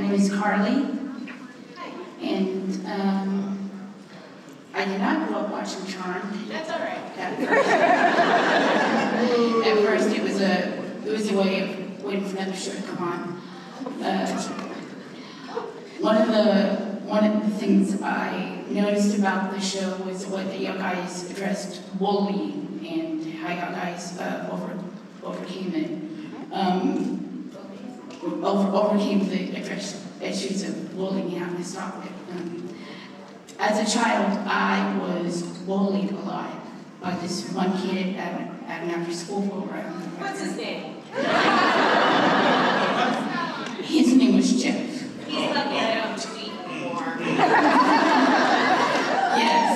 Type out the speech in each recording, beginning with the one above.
name is Carly, and I did not grow up watching Charmed. That's all right. At first, it was a way of waiting for another show to come on. One of the things I noticed about the show was what the young guys addressed bullying and how young guys overcame it. Overcame the issues of bullying and having to stop it. As a child, I was bullied a lot by this one kid at an after-school program. What's his name? His name was Jeff. He's lucky I don't tweet anymore. Yes.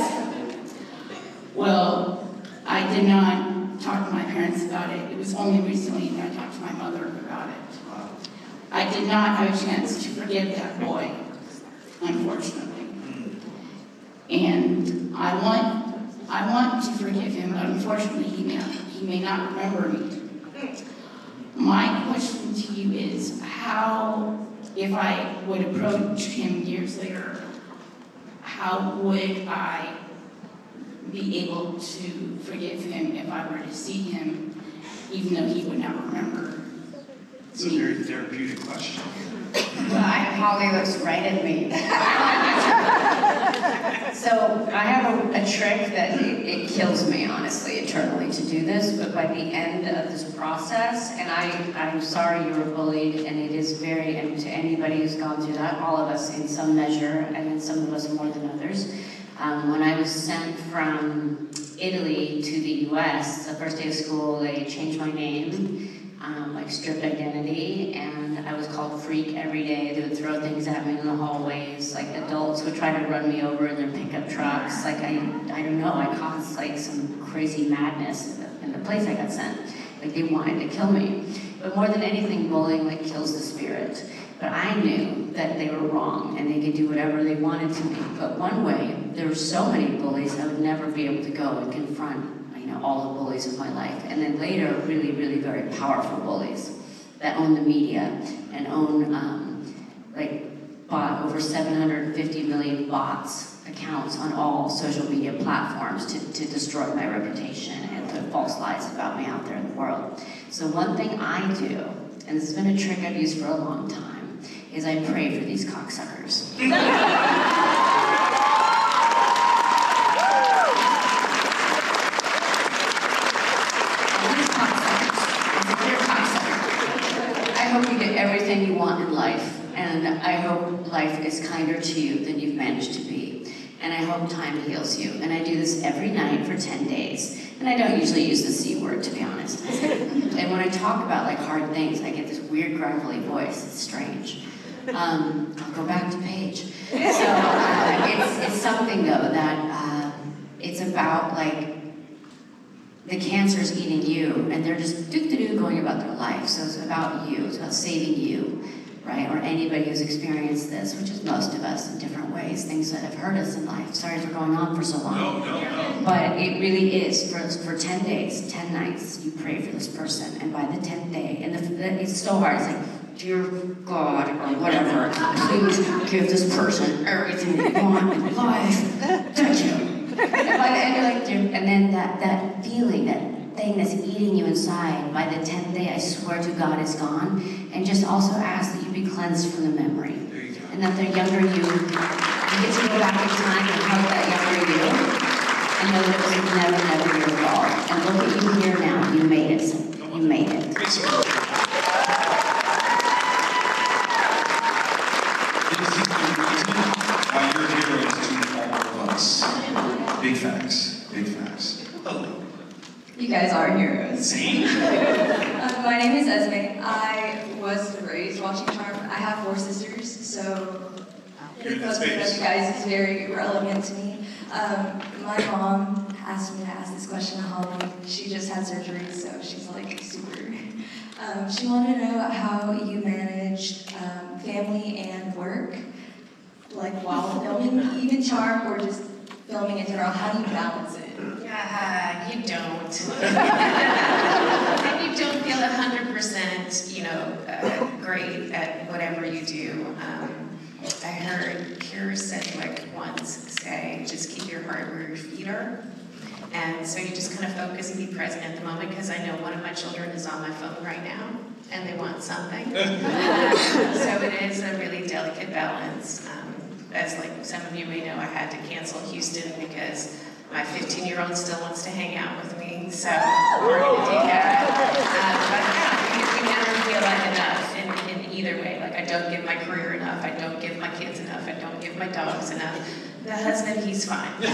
Well, I did not talk to my parents about it. It was only recently that I talked to my mother about it. I did not have a chance to forgive that boy, unfortunately. And I want to forgive him, but unfortunately he may not remember me. My question to you is, how, if I would approach him years later, how would I be able to forgive him if I were to see him, even though he would not remember? It's a very therapeutic question. Holly looks right at me. So I have a trick that it kills me, honestly, eternally to do this, but by the end of this process, and I'm sorry you were bullied, and it is very, and to anybody who's gone through that, all of us in some measure, and then some of us more than others. When I was sent from Italy to the US, the first day of school, they changed my name. Like stripped identity, and I was called freak every day. They would throw things at me in the hallways. Like adults would try to run me over in their pickup trucks. Like I don't know, I caused like some crazy madness in the place I got sent. Like they wanted to kill me. But more than anything, bullying like kills the spirit. But I knew that they were wrong and they could do whatever they wanted to me. But one way, there were so many bullies I would never be able to go and confront all the bullies of my life, and then later, really, really very powerful bullies that own the media and own, bought over 750 million bots accounts on all social media platforms to destroy my reputation and put false lies about me out there in the world. So one thing I do, and this has been a trick I've used for a long time, is I pray for these cocksuckers. I hope you get everything you want in life, and I hope life is kinder to you than you've managed to be. And I hope time heals you. And I do this every night for 10 days. And I don't usually use the C word, to be honest. And when I talk about like hard things, I get this weird gravelly voice. It's strange. I'll go back to Paige. So it's something though that it's about like the cancer's eating you, and they're just going about their life. So it's about you, it's about saving you, right? Or anybody who's experienced this, which is most of us in different ways, things that have hurt us in life. Sorry for going on for so long. No. But it really is, for 10 days, 10 nights, you pray for this person, and by the 10th day, and it's so hard, it's like, dear God, or whatever, please give this person everything they want in life. Touch him. And by the end, you're like, and then that feeling, that thing that's eating you inside, by the 10th day, I swear to God, it's gone. And just also ask that you be cleansed from the memory. And that the younger you get to go back in time and hug that younger you, and know that it was never your fault. And look at you here now, you made it. You made it. Why you're heroes to all of us. Big facts. Big facts. You guys are heroes. See? My name is Esme. I was raised watching Charmed. I have 4 sisters, so the closeness of you guys is very relevant to me. My mom asked me to ask this question to Holly. She just had surgery, so she's like super. She wanted to know how you managed family and work, like while filming even Charmed, or just filming in general? How do you balance it? Yeah, you don't. And you don't feel 100%, great at whatever you do. I heard Kira said once say, just keep your heart where your feet are. And so you just kind of focus and be present at the moment, because I know one of my children is on my phone right now and they want something. So it is a really delicate balance. As some of you may know, I had to cancel Houston because my 15-year-old still wants to hang out with me, so we're going to do that. But you never feel like enough in either way. I don't give my career enough, I don't give my kids enough, I don't give my dogs enough. The husband, he's fine. But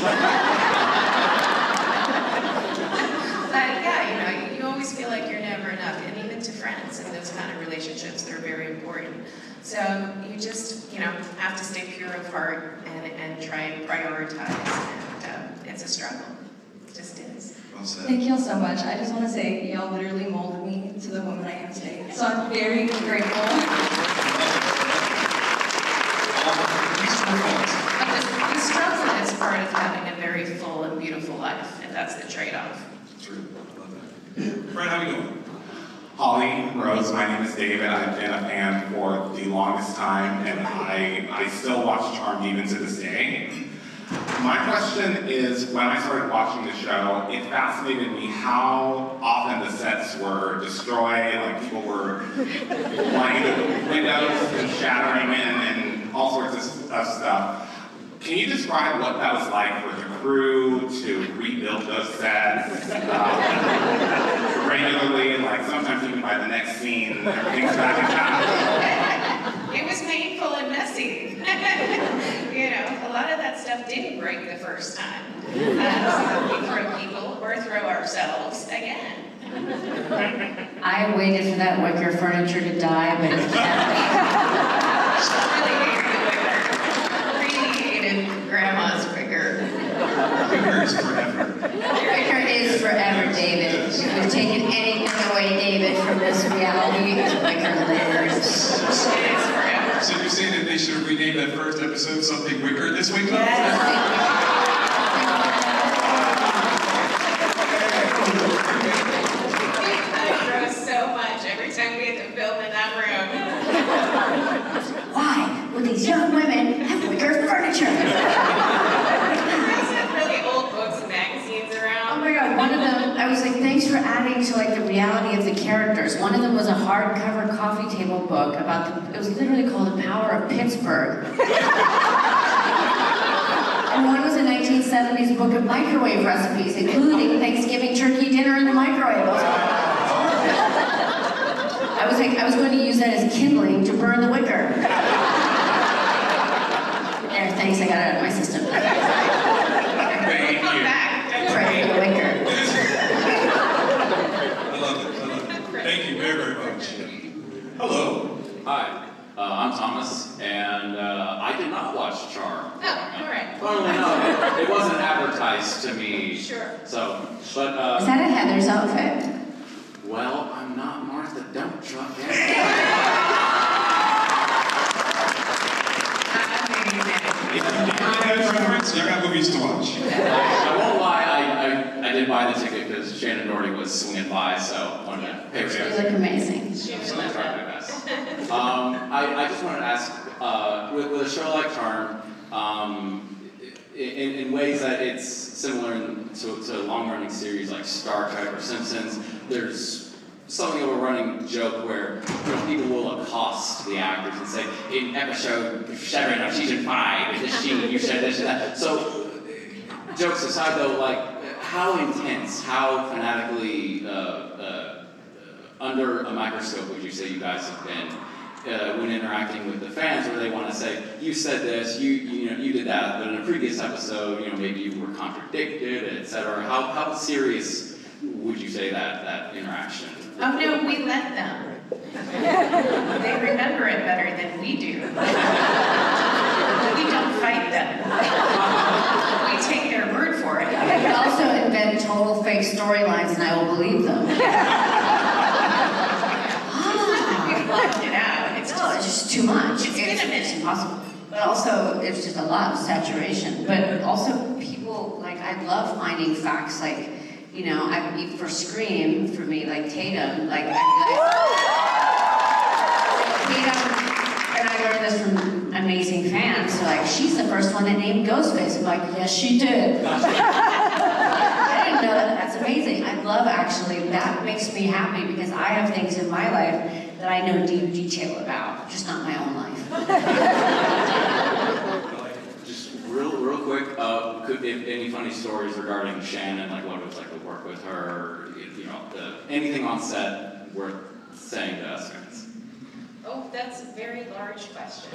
yeah, you always feel like you're never enough, and even to friends and those kind of relationships, they're very important. So you just, have to stay pure of heart and try and prioritize. And it's a struggle. It just is. Well said. Thank you all so much. I just want to say y'all literally molded me to the woman I am today. So I'm very grateful. The struggle is part of having a very full and beautiful life, and that's the trade-off. True. I love that. Brett, how are you doing? Holly, Rose, my name is David. I've been a fan for the longest time, and I still watch Charmed even to this day. My question is, when I started watching the show, it fascinated me how often the sets were destroyed, people were flying into windows and shattering and all sorts of stuff. Can you describe what that was like for the crew to rebuild those sets regularly, sometimes even by the next scene, everything's back in time? It was painful and messy. A lot of that stuff didn't break the first time. So we throw people or throw ourselves again. I waited for that wicker furniture to die, but it Really hated Grandma's wicker. Wicker is forever. wicker is forever, David. If we've taken anything away, David, from this reality, it's wicker lives. It is forever. So you're saying that they should have renamed that first episode something Wicker this week? I grow so much every time we had to film in that room. Why would these young women have wicker furniture? There's some really old books and magazines Oh around. my god, one of them, I was like, thanks for adding to the reality of the characters. One of them was a hardcover coffee table book about it was literally called The Power of Pittsburgh. And one was a 1970s book of microwave recipes, including Thanksgiving turkey dinner in the microwave. I was going to use that as kindling to burn the wicker. There, thanks, I got it out of my system. Thank Come you. back. Don't Pray for the worry. wicker. I love it. Thank you very, very much. Hello. Hi, I'm Thomas, and I did not watch Charm. Oh, all right. Well, no, it wasn't advertised to me. Sure. So, but, Is that a Heather's outfit? well, I'm not Martha Dump Truck. If you have preference, y'all got movies to watch. I won't lie, I did buy the ticket because Shannon Doherty was swinging by, so I wanted to pay You respect. look amazing. So I tried my best. I just wanted to ask, with a show like Charm, in ways that it's similar to long-running series like Star Trek or Simpsons, there's something of a running joke where people will accost the actors and say, in episode 7 of season 5, you said this and that. So, jokes aside though, how intense, how fanatically under a microscope would you say you guys have been when interacting with the fans, where they want to say, you said this, you did that, but in a previous episode, maybe you were contradicted, etc. How serious would you say that interaction? Oh no, we let them. They remember it better than we do. We don't fight them. We take their word for it. I could also invent total fake storylines and I will believe them. We've blocked it out. It's No, it's just too much. It's been a minute. impossible. But also, it's just a lot of saturation. But also, people, like, I love finding facts, like, you know, for Scream, for me, like Tatum, like, Tatum, and I learned this from amazing fans, so like, she's the first one that named Ghostface. I'm like, yes, she did. I didn't know that. That's amazing. I love, actually, that makes me happy because I have things in my life that I know deep detail about, just not my own life. Just real quick, if any funny stories regarding Shannon, like what it was like to work with her, you know, anything on set worth saying to us fans? Oh, that's a very large question.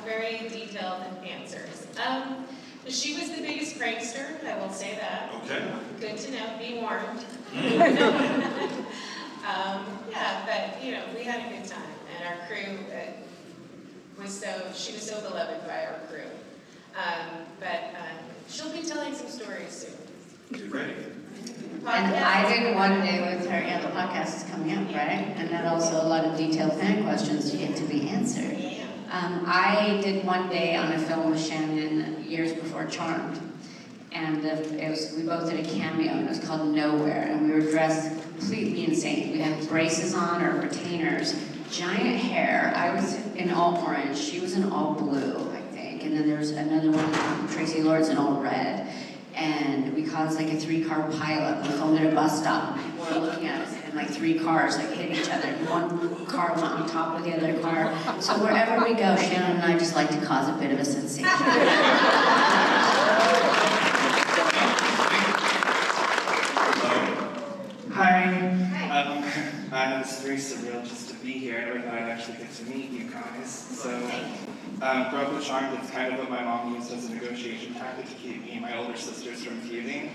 Very detailed answers. She was the biggest prankster, I will say that. Okay. Good to know, be warned. Yeah, but you know, we had a good time, and our crew she was so beloved by our crew. But she'll be telling some stories soon. Get ready. And I did one day with her, yeah, the podcast is coming up, right? And then also a lot of detailed fan questions yet to be answered. Yeah. I did one day on a film with Shannon years before Charmed. And we both did a cameo, and it was called Nowhere, and we were dressed completely insane. We had braces on, or retainers, giant hair. I was in all orange, she was in all blue, I think. And then there was another one, Tracy Lords, in all red. And we caused like a 3-car pileup. We filmed at a bus stop, and people were looking at us, and like 3 cars like hit each other. And one car went on top of the other car. So wherever we go, Shannon and I just like to cause a bit of a sensation. Hi. It's very surreal just to be here. I never thought I'd actually get to meet you guys. So, grew up with Charmed. It's kind of what my mom used as a negotiation tactic to keep me and my older sisters from feuding.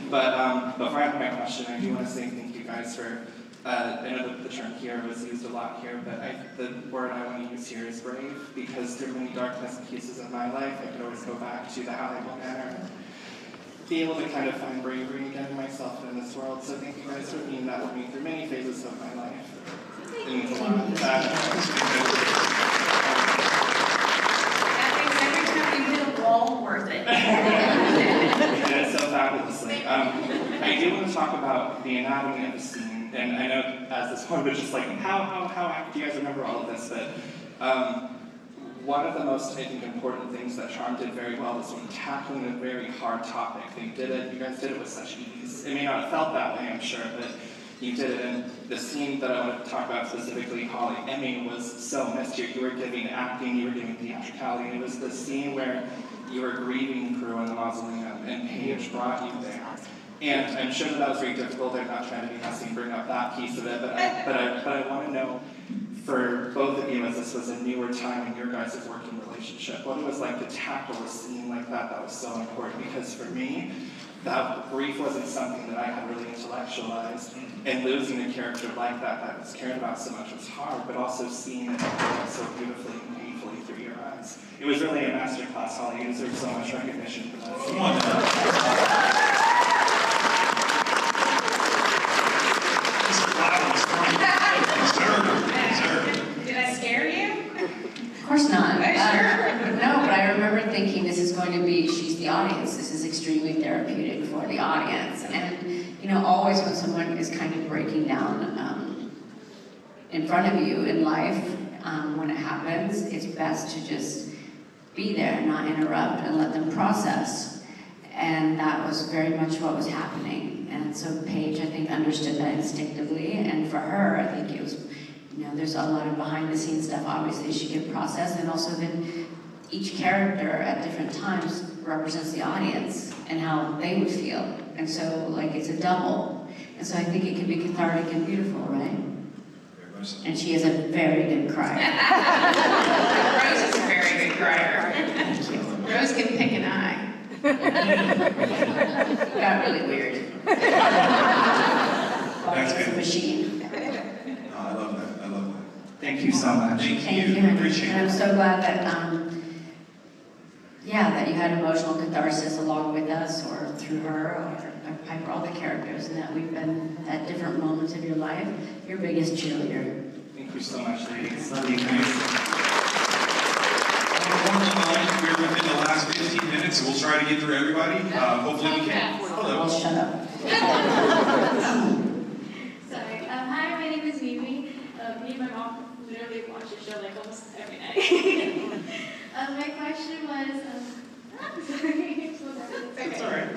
But before I have my question, I do want to say thank you guys for. I know that the term hero was used a lot here, but the word I want to use here is brave, because through many dark pieces of my life, I could always go back to the Hollywood Manor. Be able to kind of find bravery again in myself and in this world. So thank you guys for being that with me through many phases of my life. It means a lot. That makes every time you hit a wall worth it. And it's so fabulously. I do want to talk about the anatomy of the scene, and I know as this one, but just like how do you guys remember all of this? But one of the most, I think, important things that Charm did very well was when tackling a very hard topic. You guys did it with such ease. It may not have felt that way, I'm sure, but you did it. And the scene that I want to talk about specifically, Holly, Emmy, was so missed. You were giving acting, you were giving theatricality, and it was the scene where you were grieving crew in the mausoleum, and Paige brought you there. And I'm sure that was very difficult. I'm not trying to be messy and bring up that piece of it, but I want to know, for both of you, as this was a newer time in your guys' working relationship, what it was like to tackle a scene like that was so important. Because for me, that grief wasn't something that I had really intellectualized, and losing a character like that I was cared about so much was hard, but also seeing it so beautifully and painfully through your eyes. It was really a masterclass, Holly. You deserve so much recognition for that. Come on now. Did I scare you? Of course not. No, but I remember thinking this is going to be, she's the audience, this is extremely therapeutic for the audience. And, you know, always when someone is kind of breaking down in front of you in life, when it happens, it's best to just be there, not interrupt, and let them process. And that was very much what was happening. And so Paige, I think, understood that instinctively. And for her, I think it was, you know, there's a lot of behind-the-scenes stuff, obviously, she could process. And also then each character at different times represents the audience and how they would feel. And so, like, it's a double. And so I think it can be cathartic and beautiful, right? And she is a very good crier. Rose is a very good crier. Thank you. Rose can pick an eye. Got really weird. That's It's a good. machine. No, I love that. I love that. Thank you so much. Thank Thank you. you. Appreciate And I'm it. so glad that, that you had emotional catharsis along with us, or through her, or Piper, all the characters, and that we've been at different moments of your life your biggest cheerleader. Thank you so much, ladies. Love you guys. Unfortunately, we're within the last 15 minutes, so we'll try to get through everybody. Hopefully we can. Hello. Well, shut up. Sorry. Hi, my name is Mimi. Me and my mom literally watch the show like almost every night. My question was, sorry. It's all right.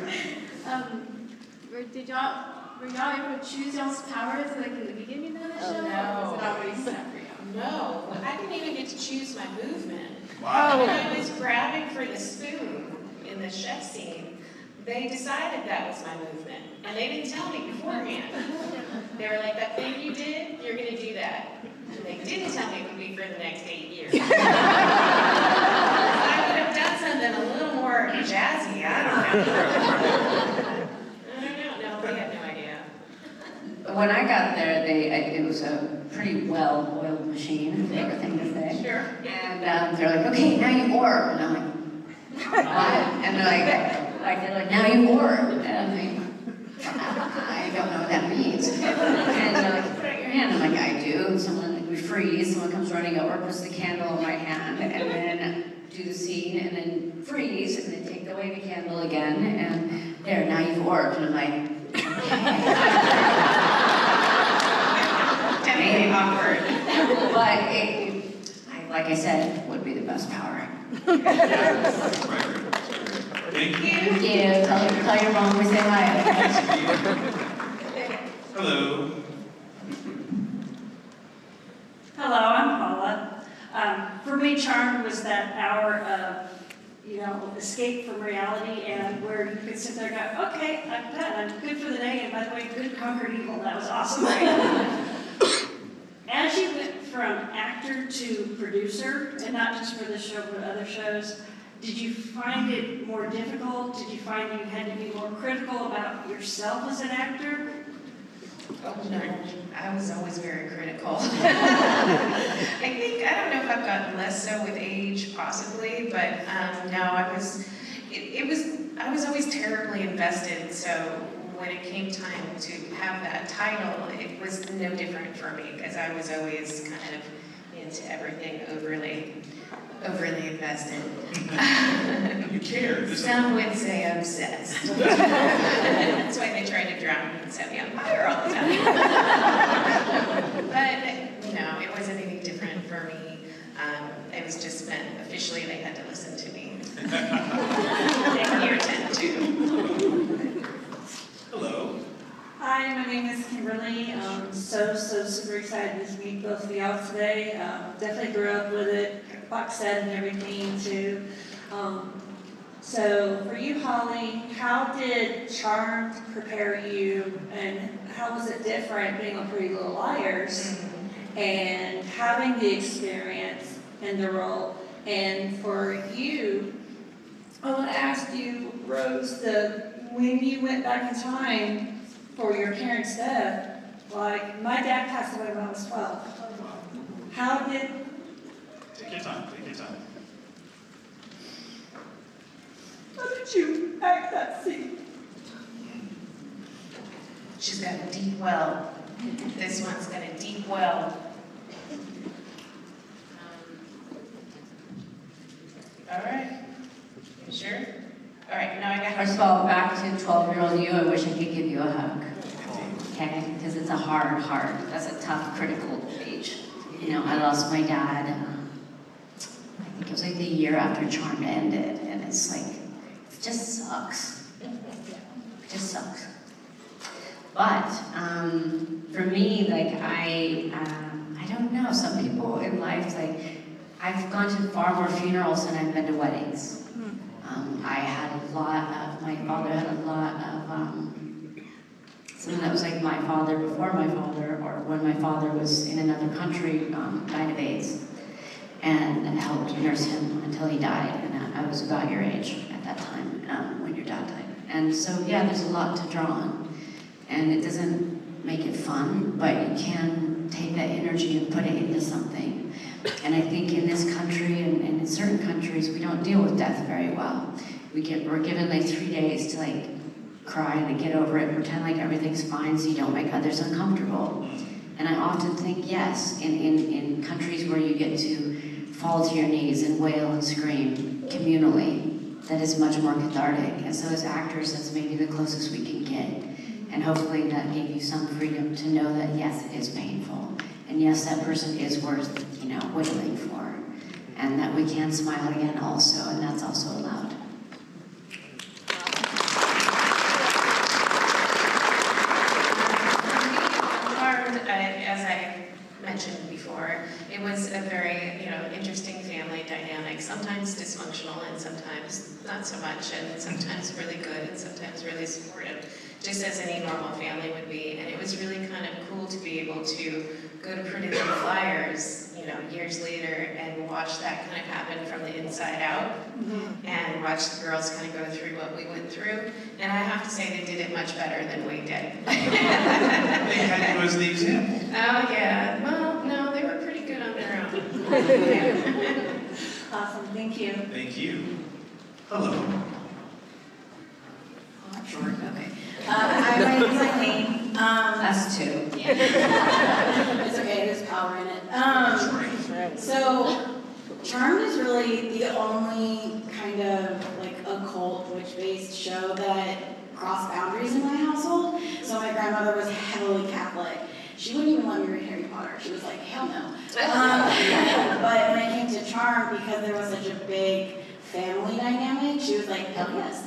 Were y'all able to choose y'all's powers like in the beginning of the show? no. Or was it already set for y'all? No, I didn't even get to choose my movement. Wow. When I was grabbing for the spoon in the chef scene, they decided that was my movement, and they didn't tell me beforehand. They were like, that thing you did, you're gonna do that. And they didn't tell me it would be for the next 8 years. I would have done something a little more jazzy, I don't know. No, they had no idea. When I got there, it was a pretty well-oiled machine, favorite thing to say. Sure. And they're like, okay, now you orb. And I'm like, what? And they're like, now you orb. And I'm like, I don't know what that means. And they're like, put out your hand. I'm like, I do. And someone, we freeze. Someone comes running over, puts the candle in my hand, and then do the scene, and then freeze, and then take away the candle again, and there, now you've orbed. And I'm like, Definitely awkward. but like I said, would be the best power. Thank you. Thank you. Tell your mom we say hi. Hello. Hello, I'm Paula. For me, Charmed was that hour of, escape from reality, and where you could sit there and go, okay, I'm done, I'm good for the day, and by the way, good conquered evil, that was awesome. As you went from actor to producer, and not just for this show, but other shows, did you find it more difficult? Did you find you had to be more critical about yourself as an actor? Oh, no. I was always very critical. I don't know if I've gotten less so with age, possibly, but no, I was always terribly invested, so when it came time to have that title, it was no different for me, because I was always kind of into everything overly invested. You care. Some would say obsessed. That's why they tried to drown me and set me on fire all the time. But no, it wasn't any different for me. It was just meant officially they had to listen to me. Year 10 too. Hello. Hi, my name is Kimberly. So super excited to meet both of y'all today. Definitely grew up with it, box set and everything too. So for you, Holly, how did Charmed prepare you, and how was it different being on Pretty Little Liars and having the experience in the role? And for you, I want to ask you, Rose, when you went back in time for your parents' death, like my dad passed away when I was 12. How did? Take your time. Take your time. How did you act that scene? She's got a deep well. This one's got a deep well. All right. You sure? All right, now I got First of all, back to 12-year-old you, I wish I could give you a hug. Okay? Because it's a hard, that's a tough, critical age. I lost my dad, I think it was like the year after Charmed ended, and it's like, it just sucks. It just sucks. But for me, like I don't know, some people in life, like, I've gone to far more funerals than I've been to weddings. My father had a lot of, someone that was like my father before my father, or when my father was in another country, died of AIDS, and helped nurse him until he died, and I was about your age at that time, when your dad died. And so, yeah, there's a lot to draw on, and it doesn't make it fun, but you can take that energy and put it into something. And I think in this country, and in certain countries, we don't deal with death very well. We're given like 3 days to like cry and get over it, pretend like everything's fine so you don't make others uncomfortable. And I often think, yes, in countries where you get to fall to your knees and wail and scream communally, that is much more cathartic. And so as actors, that's maybe the closest we can get. And hopefully that gave you some freedom to know that, yes, it is painful. And yes, that person is worth, wailing for. And that we can smile again also, and that's also allowed. As I mentioned before, it was a very, interesting family dynamic, sometimes dysfunctional and sometimes not so much, and sometimes really good and sometimes really supportive, just as any normal family would be. And it was really kind of cool to be able to go to Pretty Little Liars, years later and watch that kind of happen from the inside out, and watch the girls kind of go through what we went through. And I have to say they did it much better than we did. They had you as the example. Oh yeah, well, no, they were pretty good on their own. Awesome, thank you. Thank you. Hello. Oh, I'm short, okay. Hi, my name's Eileen. Us too. It's okay, there's power in it. So, Charmed is really the only kind of like occult, witch-based show that crossed boundaries in my household. So my grandmother was heavily Catholic. She wouldn't even let me read Harry Potter. She was like, hell no. But when it came to Charmed, because there was such a big family dynamic, she was like, hell yes.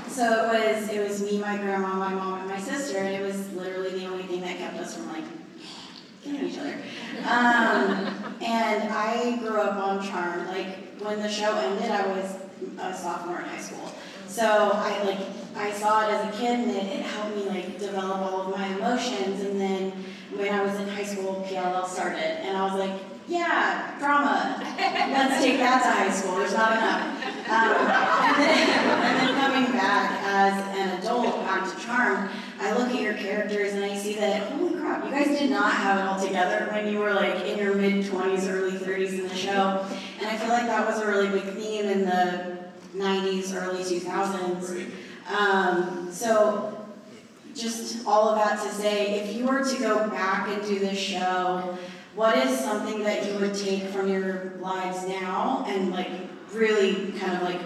So it was me, my grandma, my mom, and my sister, and it was literally the only thing that kept us from like killing each other. And I grew up on Charmed. Like when the show ended, I was a sophomore in high school. So I saw it as a kid, and it helped me like develop all of my emotions. And then when I was in high school, PLL started, and I was like, yeah, drama. Let's take that to high school. There's not enough. And then coming back as an adult, back to Charmed, I look at your characters and I see that, holy crap, you guys did not have it all together when you were like in your mid-20s, early 30s in the show. And I feel like that was a really big theme in the 90s, early 2000s. So just all of that to say, if you were to go back and do this show, what is something that you would take from your lives now and like really kind of like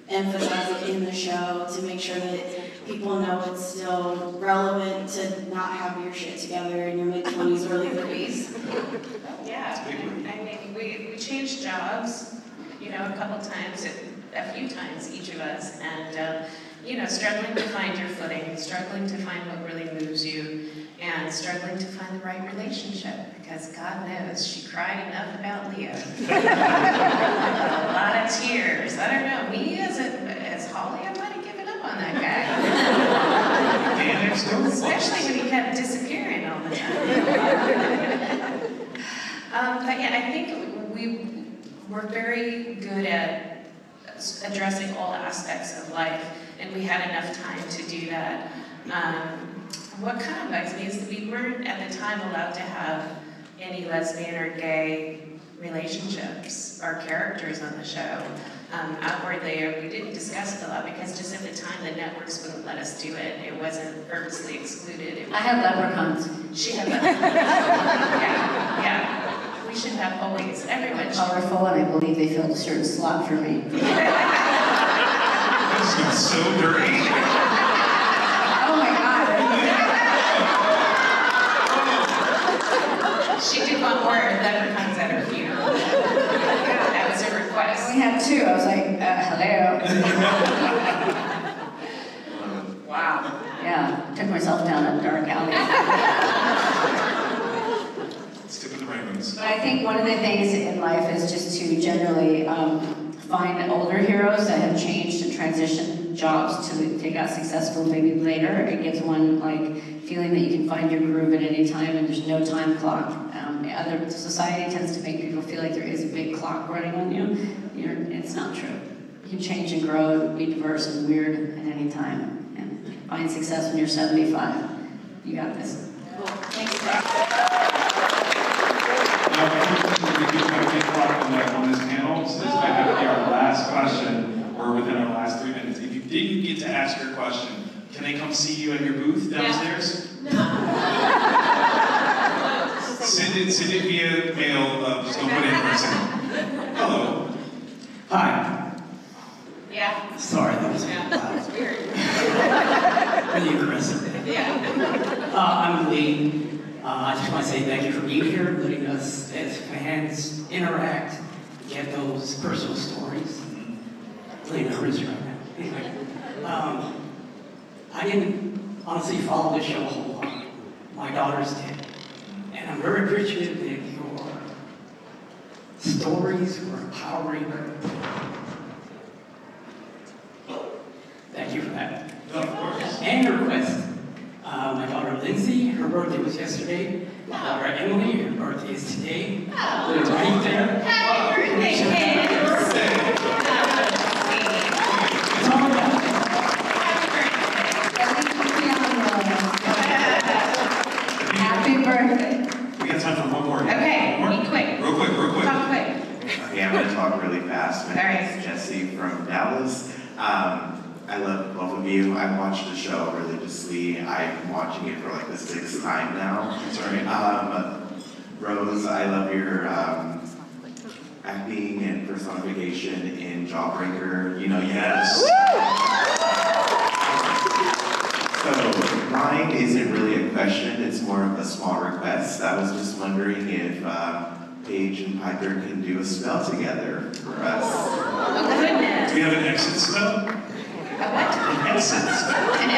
emphasize it in the show to make sure that people know it's still relevant to not have your shit together in your mid-20s, early 30s? Yeah, I mean, we changed jobs, a couple times, a few times, each of us, and struggling to find your footing, struggling to find what really moves you, and struggling to find the right relationship, because God knows she cried enough about Leo. A lot of tears. I don't know, me as Holly, I might have given up on that guy. Especially when he kept disappearing all the time. But yeah, I think we were very good at addressing all aspects of life, and we had enough time to do that. What kind of bugs me is that we weren't at the time allowed to have any lesbian or gay relationships or characters on the show. Outwardly, or we didn't discuss it a lot because just at the time the networks wouldn't let us do it. It wasn't purposely excluded. I had leprechauns. She had leprechauns. Yeah. We should have always, everyone should. Colorful, and I believe they filled a certain slot for me. That's so dirty. Oh my God. She did want more leprechauns at her funeral. That was a request. I only had two. I was like, hello. Wow. Yeah, took myself down a dark alley. Stick with the rainbows. But I think one of the things in life is just to generally find older heroes that have changed and transitioned jobs to take out successful maybe later. It gives one like feeling that you can find your groove at any time and there's no time clock. Other society tends to make people feel like there is a big clock running on you. It's not true. You can change and grow and be diverse and weird at any time and find success when you're 75. You got this. Cool. Thanks. On this panel, so this might have to be our last question, or within our last 3 minutes. If you didn't get to ask your question, can they come see you at your booth downstairs? No. Send it via mail, just don't put it in person. Hello. Hi. Yeah. Sorry, that was It's weird. really aggressive. Yeah. I'm Lee. I just want to say thank you for being here, letting us as fans interact, get those personal stories. I'm really nervous right now. Anyway, I didn't honestly follow the show a whole lot. My daughters did. And I'm very appreciative that your stories were empowering. Thank you for that. No, of course. And your request. My daughter Lindsay, her birthday was yesterday. My daughter Emily, her birthday is today. Oh. They're right there. Happy birthday, kids! It's all about Happy birthday. We got time for one more. Okay, One more? be quick. Real quick. Talk quick. Okay, I'm gonna talk really fast. My All right. name is Jesse from Dallas. I love both of you. I watched the show religiously. I'm watching it for like the 6th time now. Sorry. Rose, I love your acting and personification in Jawbreaker. You know, Yes. So mine isn't really a question, it's more of a small request. I was just wondering if Paige and Piper can do a spell together for us. Oh, goodness. Do we have an exit spell? A what? An exit spell. An